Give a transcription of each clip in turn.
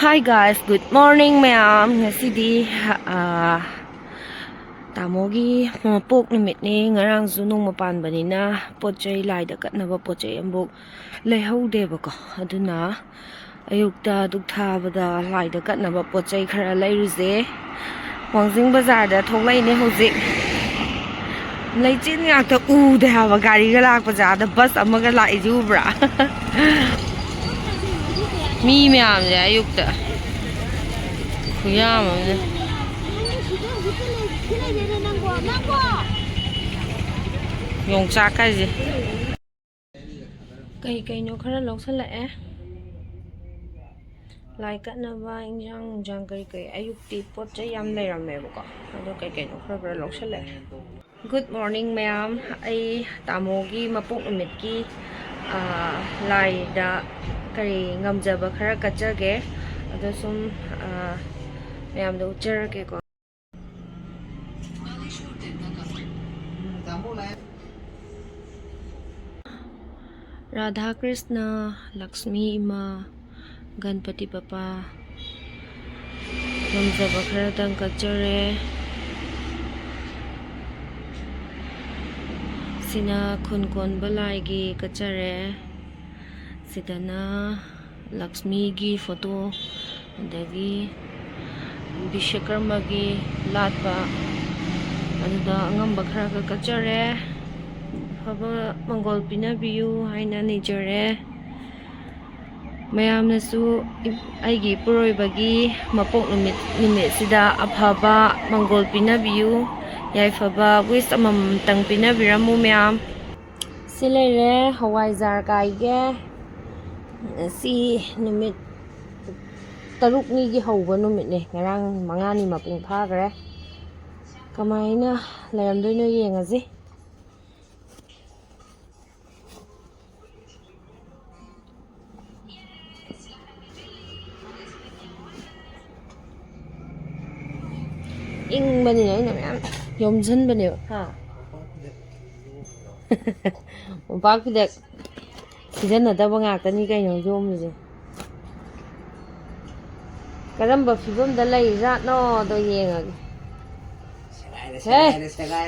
Hi guys, good morning ma'am. Ngasidi Tamogi Mapok numit ni ngarang sunong mapanbanina potjay laida katnaba potjay ambok laihaude bako aduna ayukta dugthabada laida katnaba potjay khara lairuze Wangjing bazar da thoklai ne hozik leichin ngakta ude haba gari ga lakpa jada bus amaga lai jubra mi myam je ayukta khuyam amne ngmjage kai ji kai no khara lawsalae lai katnaba injang kai ayukti potjay yam lairame bako ado kai no khara lawsalae. Good morning ma'am. Ai Tamogi Mapok numit ki lai da kari ngmjage khara kachage ado sum ma'am da ucharage ko Radha Krishna Lakshmi Ima Ganpati Papa ngmjage khara dang kachare Sina kun balai gi kachare sidana Lakshmi gi photo adagi Bishakarma gi latba aduda ngamba khara ka kachare Aphaba mangol pinabiyu haina nijare mayamnasu aigi puroibagi Mapok numit sida Aphaba mangol pinabiyu Aphaba wish amam tang pinabiramu ma'am. Silere hawaijar kaige si numit tarukni gi hauba numit ne ngarang mangani mapung phagre kamaina layamdoino yengaji ing bani này nè mẹ yom chân bani ha bác cái đẹp thì dân ở đâu bằng ngạc tani cái nhom zoom gì cái đâm bờ phía bên đó lấy ra nó đôi nhẹ rồi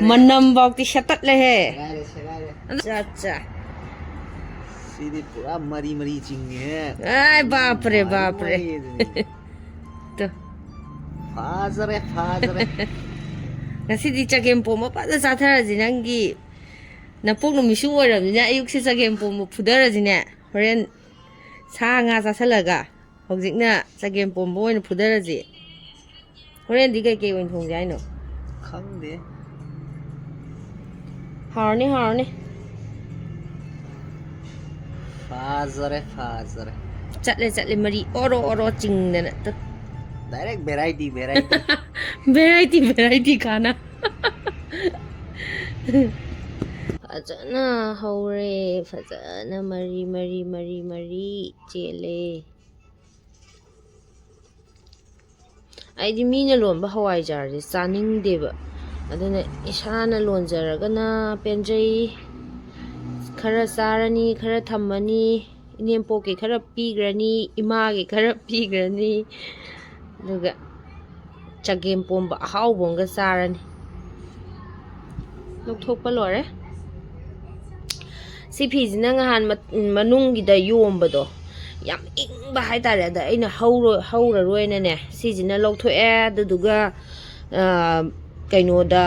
mình nằm vào thì sát tắt lấy he cha cha सीधे पूरा मरी मरी चिंगे है ai बाप रे तो फाजर है ngasi di chagempo mapada satharaji nangi napok numisu oiramina ayukse chagempo mo phudaraji ne horen sa nga chasalaga hojikna chagempo mo oina phudaraji horen di kai oin thongja aino खंदे harni फाजर है chatle mari oro chingdana to direct variety variety khana fajana hore fajana mari chele aidi mina lomba hawai jar ji chaning deba aduna isana lonjaragana penjai khara sarani khara thammani inempo ke khara pigrani ima ke khara pigrani duga chagem pomba hawbonga sarani lokthokpa lore si phijina ngahan manungi da yombado yam ingba haitare da aina haura roina ne sijina lokthoe duduga kaino da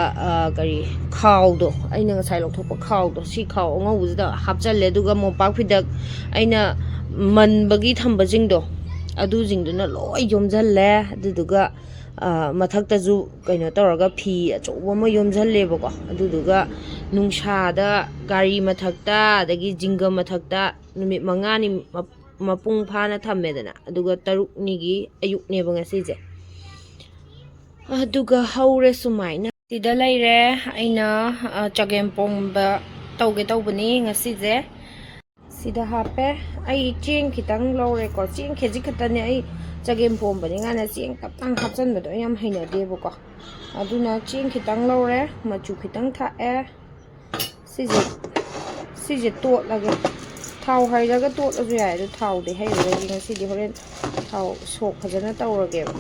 kari khawdo aina ngasai lokthokpa khawdo si khaw ngawuda hapchalle duga mopak phidak aina manbagi thamba jingdo adu jingduna loi yomjalle aduduga mathaktazu kaino tawraga phi achoba ma yomjalle bako aduduga nungsada gari mathakta adagi jinga mathakta numit mangani mapung phana thammedana aduga tarukni gi ayukne ba ngasije aduga haure sumaina tida laire aina chagempomba tawbani ngasije sida hape ai ching khitang lore ko ching kheji khatane ai chagem pom bani ngana ching taptang hapchan bado yam haina debo ko aduna ching khitang lore machu khitang tha e sije to lage ꯊꯥꯎ ꯍꯩꯔꯒ ꯇꯣꯠꯂꯁꯨ ꯌꯥꯏ ꯑꯗꯨ ꯊꯥꯎꯗꯤ ꯍꯩꯔꯔꯣꯏꯒꯦ ꯉꯁꯤꯗꯤ ꯍꯣꯔꯦꯟ ꯊꯥꯎ ꯁꯣꯛ ꯐꯖꯅ ꯇꯧꯔꯒꯦꯕ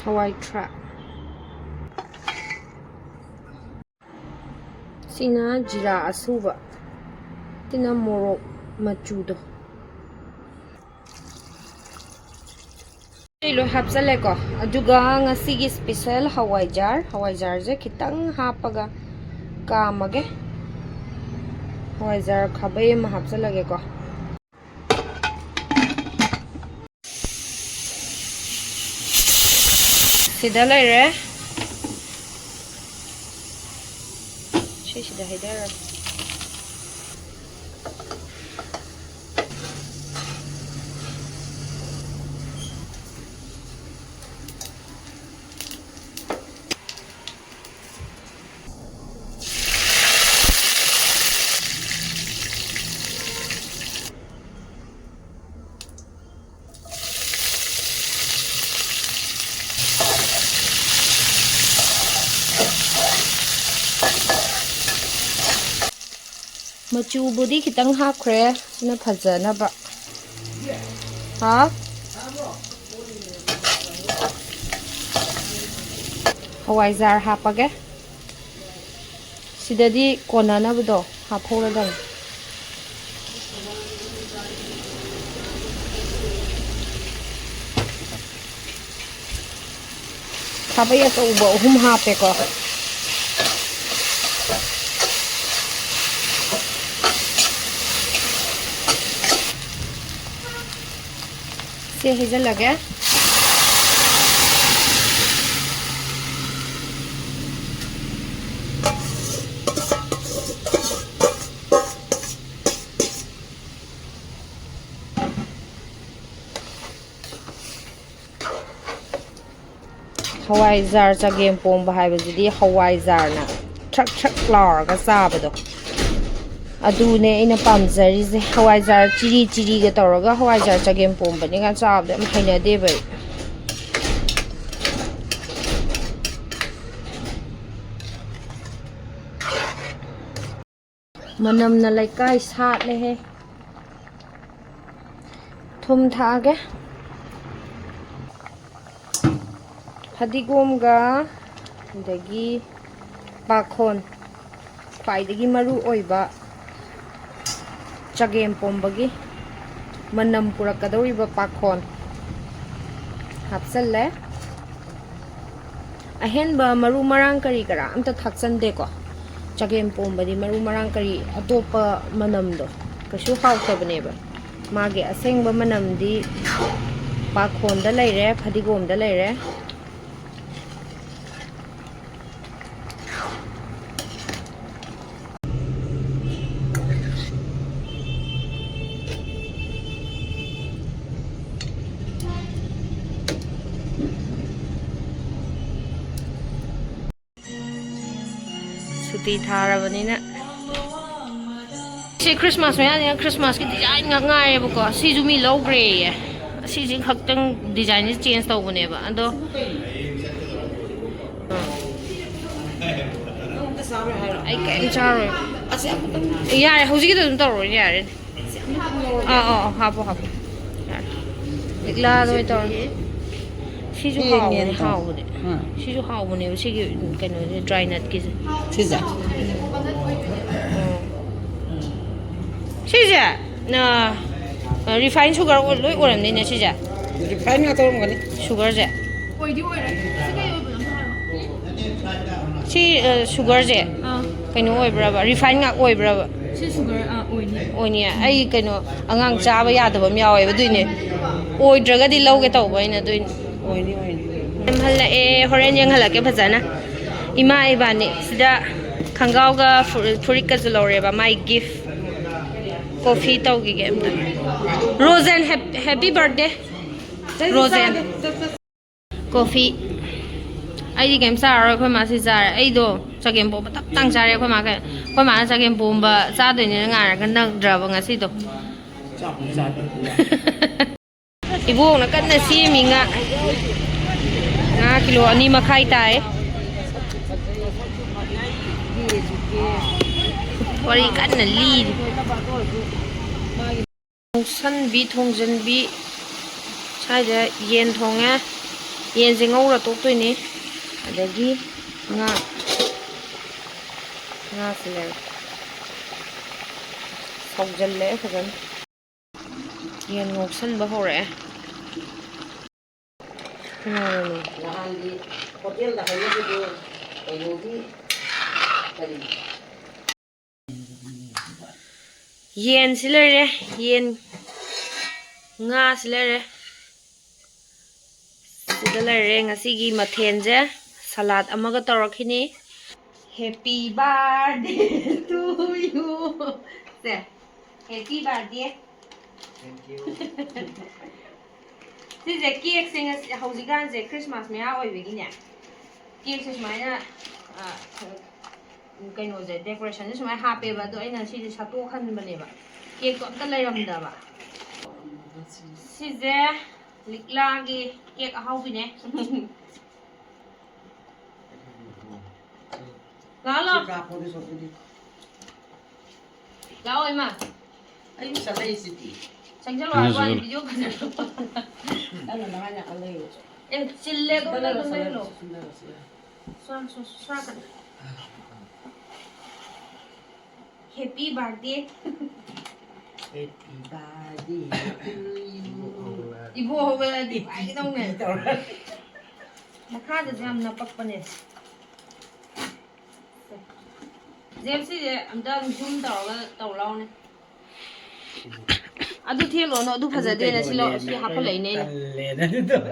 hawai thrak sina jira asuba tina morok machudo lo hapsale ko aduga ngasigi special hawai jar je khitang hapaga kamage hawai jar khabai ma hapsalage ko sida laire sida haidara Machubudi kitang hapkhre sina phajanaba ha hawai jar hapage sidadi konanabdo haphoradang khabaya to ubo hum hape ko se hijal lage hawai jar chagem pom bahai hawai jar na thak lauraga sabado adune ina pamjari je hawai jar chiri ga tawraga hawai jar chagem pom bani ga sabda am haina de bai manam na laikai sat le he thum thage hadigom ga dagi pakhon paidagi maru oiba chagem pombagi manam purakadoriba pakhon hapsalle ahenba maru marang kari kara amta thakchande ko chagem pombadi maru marang kari atopa manamdo kasu hawtabneba mage asengba manamdi pakhon da leire phadigom da leire suti tharabani na si Christmas ya Christmas ki design ngai ba ko si ju mi low gray si jing khaktang design change tawbane ba ando ai kai charo yare hauji ki dum tawro yare hapo ikla doi tor si ju hawne si ju hawne si ki kaino dry nut ki siza siza na refined sugar loi oramni ne siza refined nga torom gani sugar je oidi oira si sugar je kaino oibra ba refined nga oibra ba si sugar oini ai kaino angang chaba yadaba myawe ba duine oidraga di lawge tawba ina duin oini halla e horen yang hala ke phajana ima ibani sida khangau ga furik ka zulore ba my gift coffee tawgi game Rosen happy birthday Rosen coffee ai di game sa ro khoi ma si sa ai do Chagem bomba tap tang chare khoi ma ka khoi ma chagem bomba cha doi ne nga ra nak draba nga si do Ibu na kan na si mi nga kilo 2 makhai tai Wari kan na li san bi thong jan bi chai da yen thong a yen je ngau ra tok toi ni adagi nga sile song jan le khagan yen ngok san ba hore hotel da hai ne do yogi kari yen silere yen nga silere sidalere ngasigi mathenje salad amaga tarakhini happy birthday to you se happy birthday thank you This is a cake sing as hausigan je Christmas me a oi begine cake is mine kaino je decoration is my happy ba do aina si sa to khan bane ba cake ko ta lairam da ba si je likla gi cake a hau bi ne la oi ma ai sa lai city sang jalo ai video kana ana na nya alai chille do na do lo sa ka happy birthday happy birthday to you ibu hola di ai dong ne makha da jam na pak pane jem si je amda zoom taw law ne adu thelo no adu phajade na silo si hapa lai ne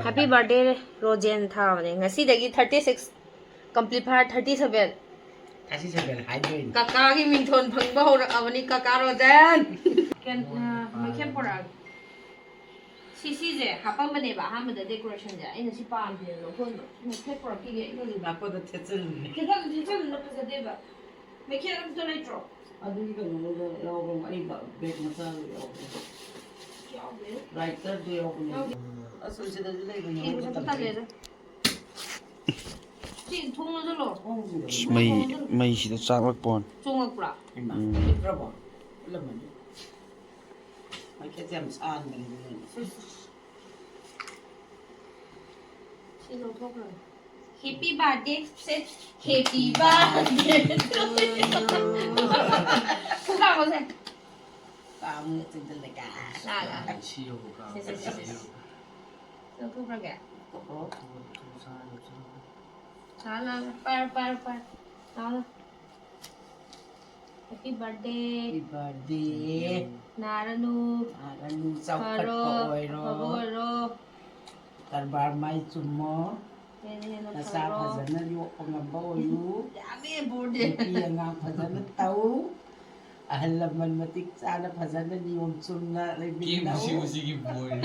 happy birthday rojen tha ne ngasi dagi 36 complete 37 hydrate kaka gi mingthon phangba hora awani kaka rojen ken ma khem pora si je hapa mane ba ha mada decoration ja ina si pa bi lo phon no khem pora ki ge ino na ko da tetzel ni ketan no phajade ba me khem do lai tro adu ni ko no do yaw ai ba bag ma sa yaw writer do yaw ni asul se da lai ko yaw ta si thung lo lo mày chỉ được sang lắc bòn chung ngak pra bravo lemon ai ke jam san ni si lo thok rồi happy birthday say happy birthday không sao không sao ta mu tin tin la ka là chiu ka lo thok ra kìa ko chả là par đó là happy birthday happy birthday naranu anu sau khat ko oi ro tarbar mai chumo na sa phajana yo ongam ba oyu dami birthday pi nga phajana tau ahalaman matik sana phajana ni om chumna lai bi na gì buồn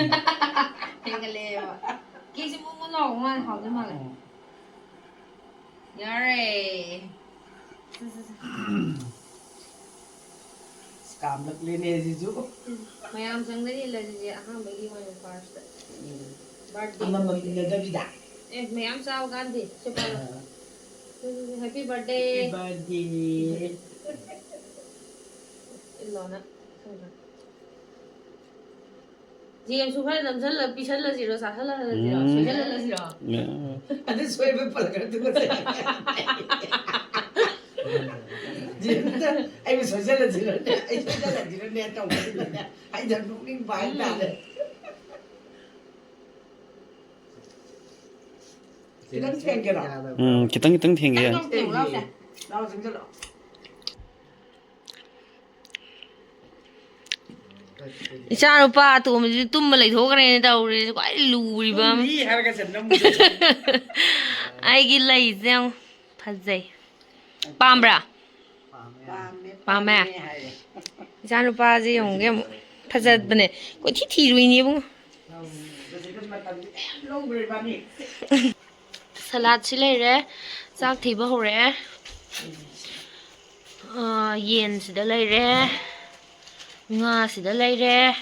cái lê mà kia chỉ muốn nó cũng ăn học thế mà lại nhớ rồi scam lak lene ji ju mày ăn xong đấy là gì à không phải đi ngoài first birthday amma ma bi da vida mày ăn sao gan gì chụp happy birthday birthday lo nè gì em chụp phải làm rất là bị rất là gì rồi sao rất là gì rồi rất là gì rồi adu soy be pal kar tu ko se jinda ai bi social la jira ai social la jira ne ta ko ai da nu ni bai ta le kita theng ke ra cái tăng thiền kìa không kiểu lâu nè lao jing jalo cha Lupa tụi mình tum mà lấy thuốc này đâu rồi quái lùi bơm ni har ka sen nam ai ghi lấy rau thật gì pam bra pam mẹ cha Lupa gì không cái thật giật bên này có thi rồi nhỉ bông salad xí lấy đấy rau thì bao rồi yen sida leire nga sida leire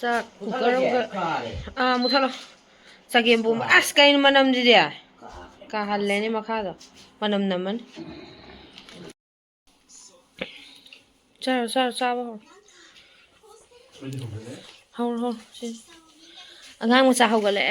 sak cooker muthalo sagem bom as kain manam di dia ka halle ni makha do manam naman sa ba hor si angang mo sa hawgale